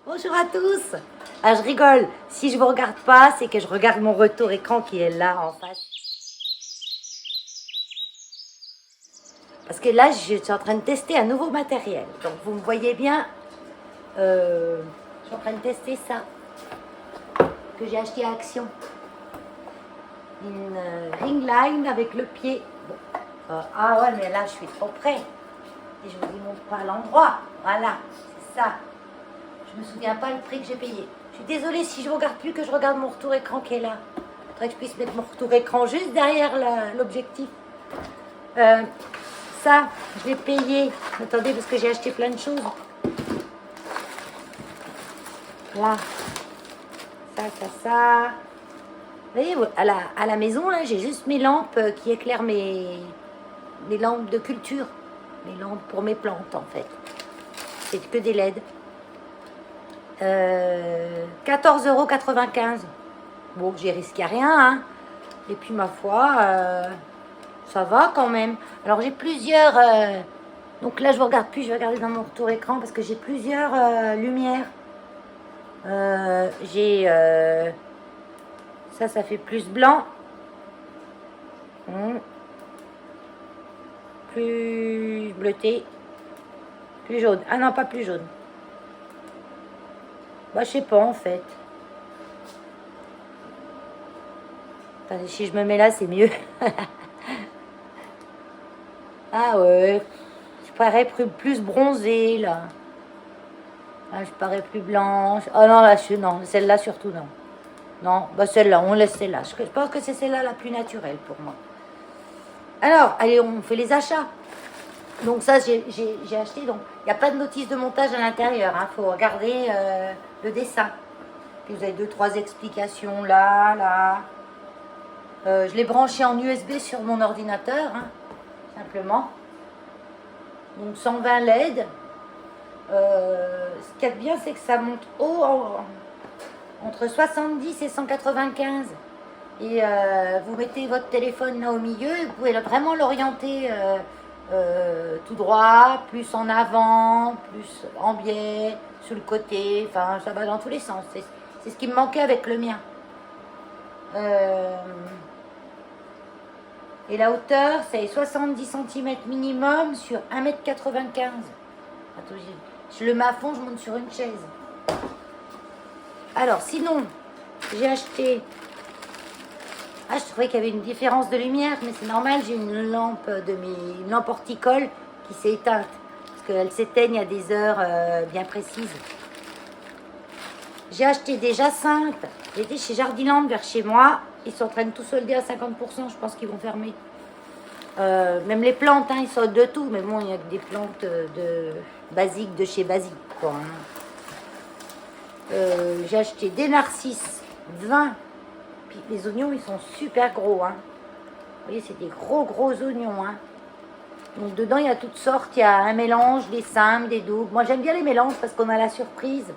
Bonjour à tous. Ah, je rigole. Si je vous regarde pas, c'est que je regarde mon retour écran qui est là en face. Parce que là, je suis en train de tester un nouveau matériel. Donc, vous me voyez bien. Je suis en train de tester ça que j'ai acheté à Action. Une ring line avec le pied. Bon. Ah ouais, mais là, je suis trop près. Et je vous montre pas l'endroit. Voilà, c'est ça. Je me souviens pas le prix que j'ai payé. Je suis désolée si je ne regarde plus que je regarde mon retour écran qui est là. Il faudrait que je puisse mettre mon retour écran juste derrière l'objectif. Ça, je l'ai payé. Attendez, parce que j'ai acheté plein de choses. Là. Ça. Vous voyez, à la maison, là, j'ai juste mes lampes qui éclairent mes lampes de culture. Mes lampes pour mes plantes, en fait. C'est que des LED. 14,95 €. Bon, j'ai risqué rien, hein. Et puis, ma foi, ça va quand même. Alors, j'ai plusieurs... donc là, je ne regarde plus, je vais regarder dans mon retour écran parce que j'ai plusieurs lumières. J'ai... ça fait plus blanc. Plus bleuté. Plus jaune. Ah non, pas plus jaune. Bah, je sais pas, en fait. Attendez, si je me mets là, c'est mieux. Ah ouais. Je parais plus bronzée, là. Ah, je parais plus blanche. Oh non, là, non, celle-là, surtout, non. Non, bah celle-là, on laisse celle-là. Je pense que c'est celle-là la plus naturelle pour moi. Alors, allez, on fait les achats. Donc ça, j'ai acheté. Donc, il n'y a pas de notice de montage à l'intérieur. Il faut regarder le dessin. Puis vous avez 2-3 explications là. Je l'ai branché en USB sur mon ordinateur, hein, simplement. Donc 120 LED. Ce qu'il y a de bien, c'est que ça monte haut entre 70 et 195. Et vous mettez votre téléphone là au milieu et vous pouvez vraiment l'orienter tout droit, plus en avant, plus en biais, sur le côté. Enfin, ça va dans tous les sens. C'est ce qui me manquait avec le mien. Et la hauteur, c'est 70 cm minimum sur 1,95 m. Attends, je le mets à fond, je monte sur une chaise. Alors, sinon, j'ai acheté... Ah, je trouvais qu'il y avait une différence de lumière, mais c'est normal, j'ai une lampe une lampe horticole qui s'est éteinte. Parce qu'elle s'éteigne à des heures bien précises. J'ai acheté des jacinthes. J'étais chez Jardiland vers chez moi. Ils sont en train de tout solder à 50%. Je pense qu'ils vont fermer. Même les plantes, hein, ils soldent de tout. Mais bon, il y a que des plantes basiques de chez Basique, quoi, hein. J'ai acheté des narcisses 20. Puis les oignons, ils sont super gros, hein. Vous voyez, c'est des gros oignons, hein. Donc dedans, il y a toutes sortes. Il y a un mélange, des simples, des doubles. Moi, j'aime bien les mélanges parce qu'on a la surprise.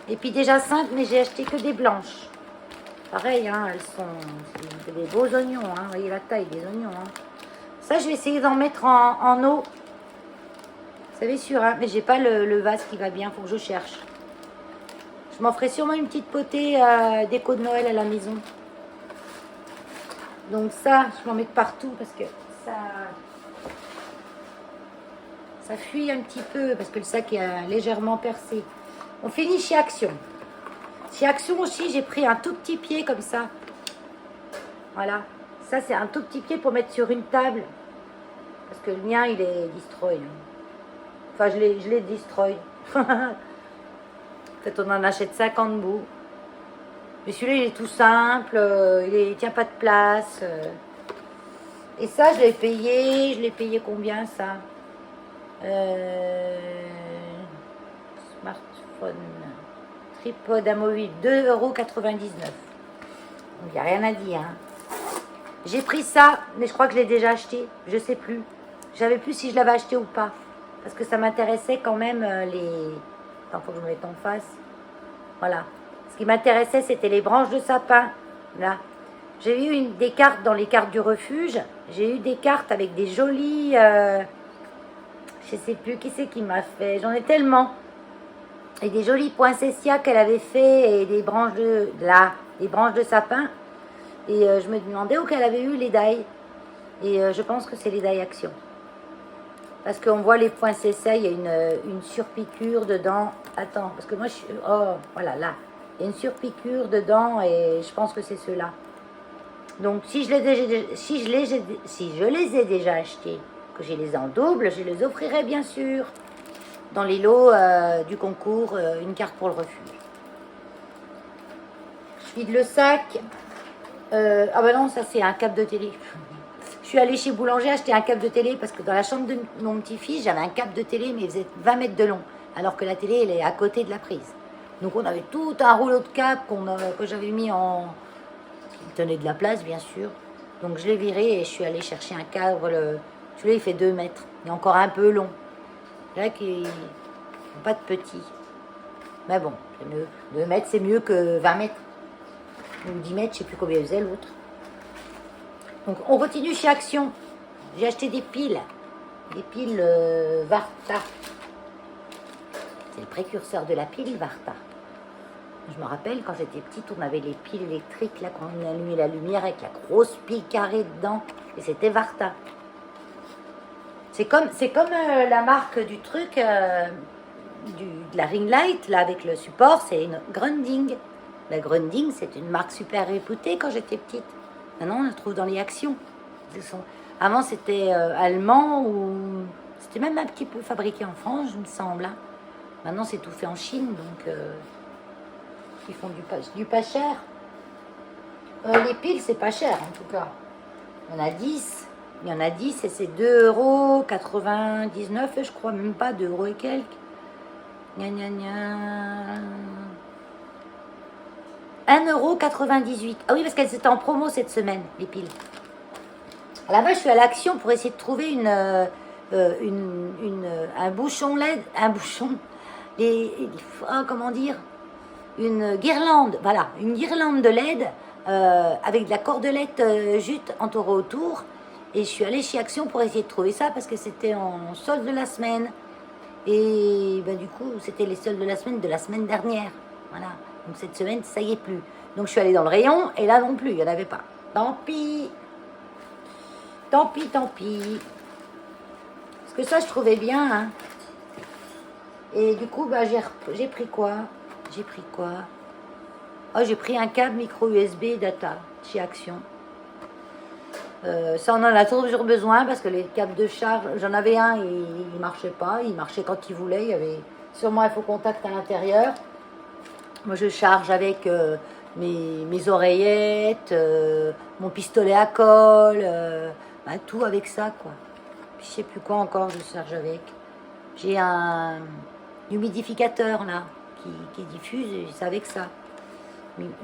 Et puis des jacinthes, mais j'ai acheté que des blanches. Pareil, hein, c'est des beaux oignons, hein. Vous voyez la taille des oignons, hein. Ça, je vais essayer d'en mettre en eau. Vous savez sûr, hein, mais j'ai pas le vase qui va bien, faut que je cherche. Je m'en ferai sûrement une petite potée déco de Noël à la maison. Donc ça, je m'en mets partout parce que ça fuit un petit peu parce que le sac est légèrement percé. On finit chez Action. Chez Action aussi, j'ai pris un tout petit pied comme ça. Voilà. Ça, c'est un tout petit pied pour mettre sur une table. Parce que le mien, il est destroy. Enfin, je l'ai destroy. En fait, on en achète 50 bouts. Mais celui-là, il est tout simple. Il tient pas de place. Et ça, je l'ai payé. Je l'ai payé combien, ça Smartphone. Tripode amovible, 2,99 €. Donc, il n'y a rien à dire, hein. J'ai pris ça, mais je crois que je l'ai déjà acheté. Je sais plus. Je savais plus si je l'avais acheté ou pas. Parce que ça m'intéressait quand même les... Attends, faut que je me mette en face. Voilà. Ce qui m'intéressait, c'était les branches de sapin. Là. J'ai eu des cartes dans les cartes du refuge. J'ai eu des cartes avec des jolies... je sais plus qui c'est qui m'a fait. J'en ai tellement. Et des jolis poinsettias qu'elle avait fait et des branches des branches de sapin. Et je me demandais où qu'elle avait eu les dailles. Et je pense que c'est les dailles Action. Parce qu'on voit les poinsettias, il y a une surpiqûre dedans. Attends, parce que moi je suis... Oh, voilà, là. Il y a une surpiqûre dedans et je pense que c'est ceux-là. Donc si je les ai déjà achetés, que je les ai en double, je les offrirai bien sûr dans les lots du concours, une carte pour le refuge. Je vide le sac. Ah bah non, ça c'est un câble de télé. Je suis allée chez Boulanger acheter un câble de télé parce que dans la chambre de mon petit-fils, j'avais un câble de télé mais il faisait 20 mètres de long. Alors que la télé, elle est à côté de la prise. Donc on avait tout un rouleau de câble que j'avais mis en... qui tenait de la place bien sûr. Donc je l'ai viré et je suis allée chercher un câble. Celui-là il fait 2 mètres. Il est encore un peu long. C'est vrai qu'il n'est pas de petit. Mais bon, c'est mieux. 2 mètres c'est mieux que 20 mètres. Ou 10 mètres, je ne sais plus combien il faisait l'autre. Donc on continue chez Action. J'ai acheté des piles. Des piles Varta. C'est le précurseur de la pile Varta. Je me rappelle quand j'étais petite, on avait les piles électriques, là, quand on allumait la lumière avec la grosse pile carrée dedans. Et c'était Varta. C'est comme la marque du truc, de la ring light, là, avec le support, c'est une Grunding. La Grunding, c'est une marque super réputée quand j'étais petite. Maintenant, on la trouve dans les Actions. Avant, c'était allemand ou... C'était même un petit peu fabriqué en France, je me semble. Hein. Maintenant, c'est tout fait en Chine, donc... ils font du pas cher. Les piles, c'est pas cher, en tout cas. Il y en a 10. Il y en a 10 et c'est 2,99 €, je crois, même pas 2 € et quelques. Gna gna gna. 1,98 €. Ah oui, parce qu'elles étaient en promo cette semaine, les piles. À la base, je suis à l'Action pour essayer de trouver un bouchon LED, comment dire, une guirlande, voilà, une guirlande de LED avec de la cordelette jute entourée autour. Et je suis allée chez Action pour essayer de trouver ça parce que c'était en solde de la semaine. Et ben, du coup, c'était les soldes de la semaine dernière. Voilà. Donc cette semaine, ça y est plus. Donc je suis allée dans le rayon et là non plus, il n'y en avait pas. Tant pis. Tant pis, tant pis. Parce que ça, je trouvais bien. Hein. Et du coup, bah, j'ai pris quoi? Oh, j'ai pris un câble micro USB data chez Action. Ça, on en a toujours besoin parce que les câbles de charge, j'en avais un et il ne marchait pas. Il marchait quand il voulait. Il y avait sûrement un faux contact à l'intérieur. Moi, je charge avec mes oreillettes, mon pistolet à colle, bah, tout avec ça, quoi. Puis, je sais plus quoi encore je charge avec. J'ai un humidificateur, là, qui diffuse, et c'est avec ça.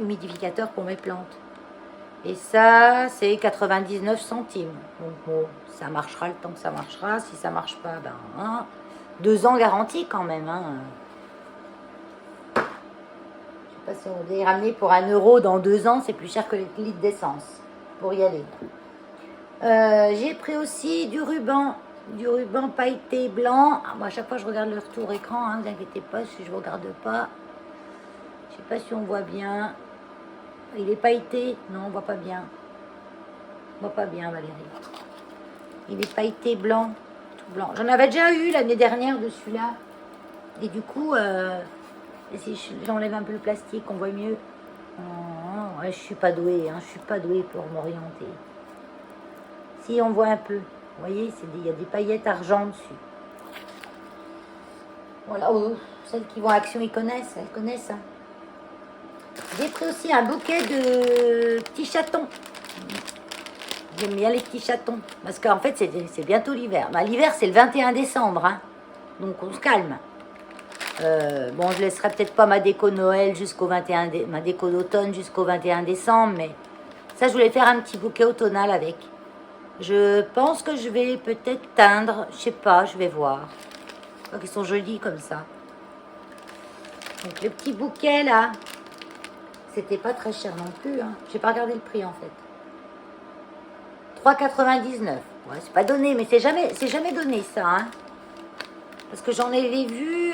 Humidificateur pour mes plantes. Et ça, c'est 99 centimes. Donc, bon, ça marchera le temps que ça marchera. Si ça marche pas, ben, hein, 2 ans garantie quand même. Hein. Je sais pas si on va les ramener pour 1 € dans 2 ans. C'est plus cher que les litres d'essence pour y aller. J'ai pris aussi du ruban pailleté blanc. Ah, moi, à chaque fois, je regarde le retour écran. Ne vous inquiétez pas si je ne regarde pas. Je sais pas si on voit bien. Il est pailleté. Non, on voit pas bien. On voit pas bien, Valérie. Il est pailleté blanc. Tout blanc. J'en avais déjà eu l'année dernière de celui-là. Et du coup, si j'enlève un peu le plastique, on voit mieux. Oh, ouais, je suis pas douée. Hein, je suis pas douée pour m'orienter. Si, on voit un peu. Vous voyez, il y a des paillettes argent dessus. Voilà. Oh, celles qui vont à Action, elles connaissent. Hein. J'ai pris aussi un bouquet de petits chatons. J'aime bien les petits chatons. Parce qu'en fait, c'est bientôt l'hiver. Bah, l'hiver, c'est le 21 décembre. Hein. Donc, on se calme. Bon, je laisserai peut-être pas ma déco Noël jusqu'au 21... ma déco d'automne jusqu'au 21 décembre. Mais ça, je voulais faire un petit bouquet automnal avec. Je pense que je vais peut-être teindre. Je sais pas, je vais voir. Ils sont jolis comme ça. Donc, le petit bouquet, là... C'était pas très cher non plus. Hein. J'ai pas regardé le prix en fait. 3,99. Ouais, c'est pas donné, mais c'est jamais donné ça. Hein. Parce que j'en avais vu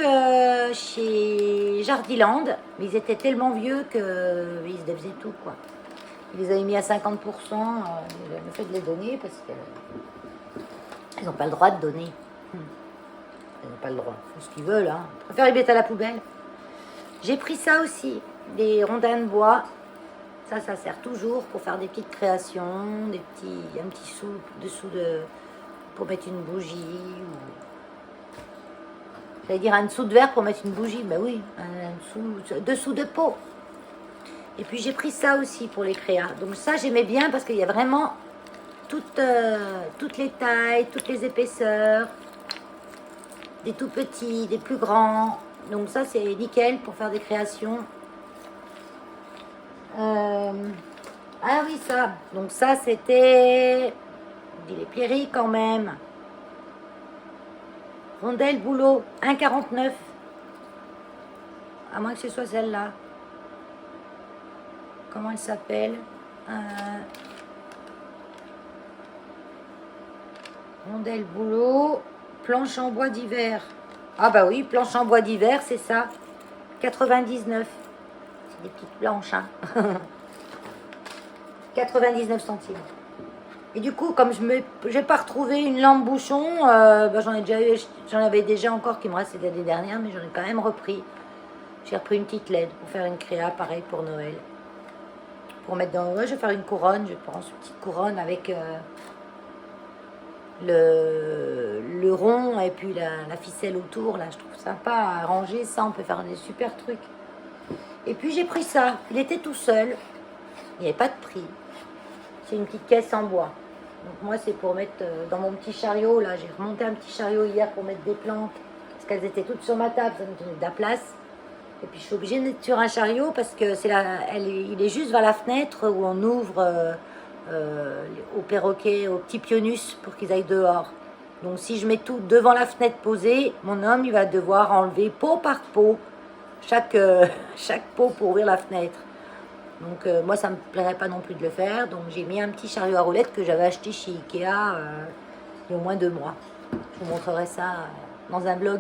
chez Jardiland, mais ils étaient tellement vieux qu'ils se défaisaient tout, quoi. Ils les avaient mis à 50%, ils avaient fait de les donner parce qu'ils n'ont pas le droit de donner. Ils n'ont pas le droit, ils font ce qu'ils veulent, hein. Ils préfèrent les mettre à la poubelle. J'ai pris ça aussi, des rondins de bois. Ça sert toujours pour faire des petites créations, un petit sou dessous pour mettre une bougie. J'allais dire un dessous de verre pour mettre une bougie, ben oui, dessous de pot. Et puis j'ai pris ça aussi pour les créas. Donc ça j'aimais bien parce qu'il y a vraiment toutes les tailles, toutes les épaisseurs, des tout petits, des plus grands. Donc ça c'est nickel pour faire des créations. Ah oui, ça. Donc ça, c'était... Il est pléri quand même. Rondelle boulot, 1,49. À moins que ce soit celle-là. Comment elle s'appelle Rondelle boulot, planche en bois d'hiver. Ah bah oui, planche en bois d'hiver, c'est ça. 99. Des petites planches, hein. 99 centimes. Et du coup, comme je n'ai pas retrouvé une lampe bouchon, j'en avais déjà encore qui me restait l'année dernière, mais j'en ai quand même repris. J'ai repris une petite LED pour faire une créa, pareil pour Noël. Pour mettre dans... Ouais, je vais faire une couronne, je pense, une petite couronne avec le rond et puis la ficelle autour, là. Je trouve sympa à ranger, ça, on peut faire des super trucs. Et puis j'ai pris ça, il était tout seul, il n'y avait pas de prix. C'est une petite caisse en bois. Donc moi c'est pour mettre dans mon petit chariot, là j'ai remonté un petit chariot hier pour mettre des plantes, parce qu'elles étaient toutes sur ma table, ça me tenait de la place. Et puis je suis obligée d'être sur un chariot parce que il est juste vers la fenêtre où on ouvre aux perroquets, aux petits pionus pour qu'ils aillent dehors. Donc si je mets tout devant la fenêtre posée, mon homme il va devoir enlever pot par pot chaque pot pour ouvrir la fenêtre. Donc moi ça me plairait pas non plus de le faire, donc j'ai mis un petit chariot à roulettes que j'avais acheté chez Ikea il y a au moins 2 mois. Je vous montrerai ça dans un vlog.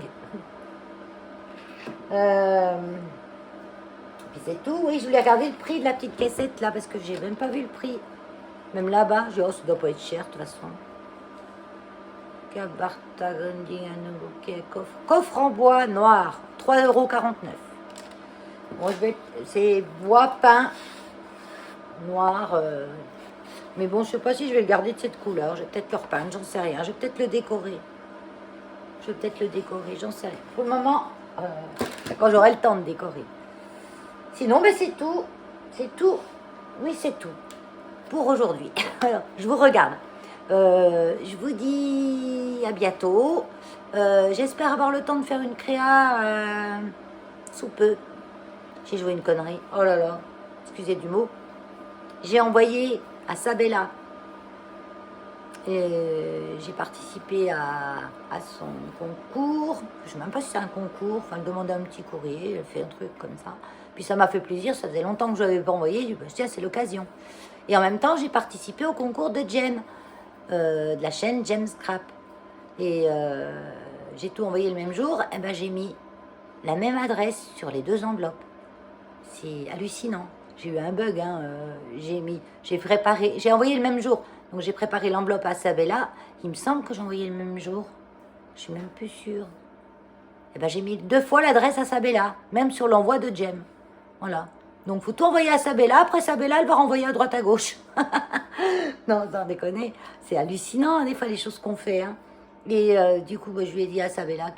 Puis c'est tout. Oui, je voulais regarder le prix de la petite cassette là parce que j'ai même pas vu le prix. Même là-bas, j'ai dit oh ça doit pas être cher de toute façon. Coffre en bois noir, 3,49 €. Bon, c'est bois peint noir. Mais bon, je sais pas si je vais le garder de cette couleur. Je vais peut-être le repeindre, j'en sais rien. Je vais peut-être le décorer. J'en sais rien. Pour le moment, quand j'aurai le temps de décorer. Sinon, ben, c'est tout. C'est tout. Oui, c'est tout. Pour aujourd'hui. Alors, je vous regarde. Je vous dis à bientôt. J'espère avoir le temps de faire une créa sous peu. J'ai joué une connerie. Oh là là, excusez du mot. J'ai envoyé à Sabella. J'ai participé à son concours. Je ne sais même pas si c'est un concours. Enfin, elle demandait un petit courrier. Elle fait un truc comme ça. Puis ça m'a fait plaisir. Ça faisait longtemps que je ne l'avais pas envoyé. Je me suis dit, tiens, c'est l'occasion. Et en même temps, j'ai participé au concours de Jem. De la chaîne Jem Scrap. Et j'ai tout envoyé le même jour. Et ben, j'ai mis la même adresse sur les 2 enveloppes. C'est hallucinant. J'ai eu un bug. Hein. J'ai envoyé le même jour. Donc j'ai préparé l'enveloppe à Sabella. Il me semble que j'ai envoyé le même jour. Je suis même plus sûre. Et ben, j'ai mis 2 fois l'adresse à Sabella. Même sur l'envoi de Jem. Voilà. Donc il faut tout envoyer à Sabella. Après Sabella, elle va renvoyer à droite à gauche. Non, sans déconner. C'est hallucinant, hein, des fois, les choses qu'on fait. Hein. Et du coup, je lui ai dit à Sabella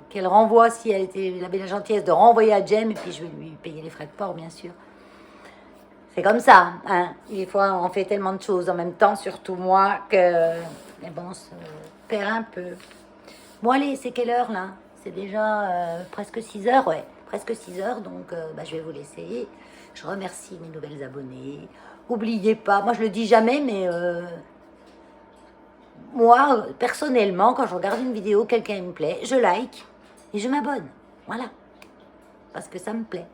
qu'elle renvoie si elle avait la gentillesse de renvoyer à Jem. Et puis je vais lui payer les frais de port, bien sûr. C'est comme ça. Hein. Des fois, on fait tellement de choses en même temps, surtout moi, que bon, on se perd un peu. Bon, allez, c'est quelle heure, là? C'est déjà presque 6 heures, ouais. Presque 6 heures, donc je vais vous laisser. Je remercie mes nouvelles abonnées. N'oubliez pas, moi je le dis jamais, mais moi, personnellement, quand je regarde une vidéo, quelqu'un me plaît, je like et je m'abonne. Voilà. Parce que ça me plaît.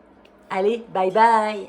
Allez, bye bye.